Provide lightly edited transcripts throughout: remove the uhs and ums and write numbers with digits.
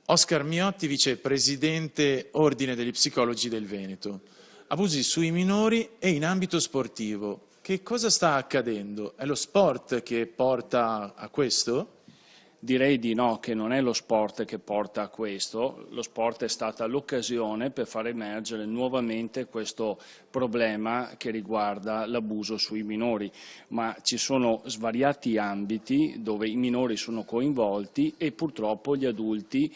Oscar Miotti, vicepresidente Ordine degli Psicologi del Veneto. Abusi sui minori e in ambito sportivo. Che cosa sta accadendo? È lo sport che porta a questo? Direi di no, che non è lo sport che porta a questo, lo sport è stata l'occasione per far emergere nuovamente questo problema che riguarda l'abuso sui minori, ma ci sono svariati ambiti dove i minori sono coinvolti e purtroppo gli adulti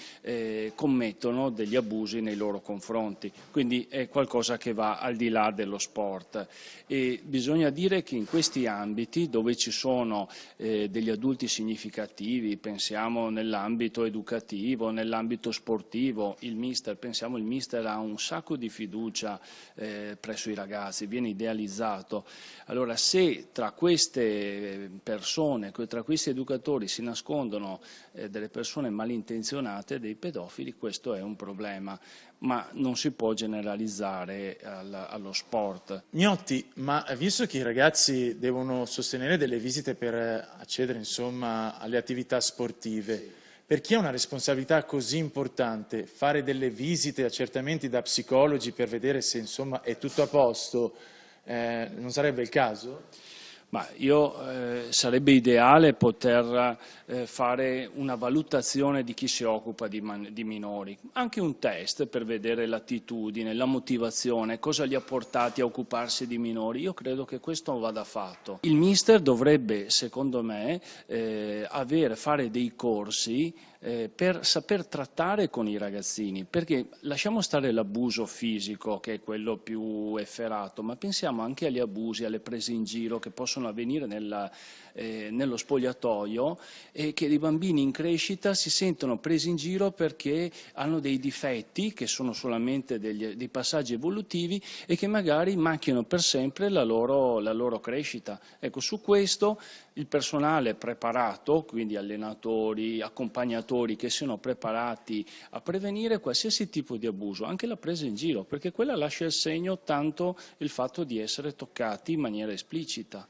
commettono degli abusi nei loro confronti, quindi è qualcosa che va al di là dello sport e bisogna dire che in questi ambiti dove ci sono degli adulti significativi, pensiamo nell'ambito educativo, nell'ambito sportivo, il mister ha un sacco di fiducia presso i ragazzi, viene idealizzato. Allora se tra queste persone, tra questi educatori si nascondono delle persone malintenzionate, dei pedofili, questo è un problema, ma non si può generalizzare allo sport. Miotti, ma visto che i ragazzi devono sostenere delle visite per accedere, insomma, alle attività sportive, per chi ha una responsabilità così importante, fare delle visite, accertamenti da psicologi per vedere se, insomma, è tutto a posto, non sarebbe il caso? Ma sarebbe ideale poter fare una valutazione di chi si occupa di minori, anche un test per vedere l'attitudine, la motivazione, cosa li ha portati a occuparsi di minori. Io credo che questo vada fatto. Il mister dovrebbe, secondo me, fare dei corsi per saper trattare con i ragazzini, perché lasciamo stare l'abuso fisico, che è quello più efferato, ma pensiamo anche agli abusi, alle prese in giro che possono avvenire nello spogliatoio e che dei bambini in crescita si sentono presi in giro perché hanno dei difetti che sono solamente dei passaggi evolutivi e che magari macchiano per sempre la loro crescita. Ecco, su questo il personale preparato, quindi allenatori, accompagnatori che siano preparati a prevenire qualsiasi tipo di abuso, anche la presa in giro, perché quella lascia il segno tanto il fatto di essere toccati in maniera esplicita.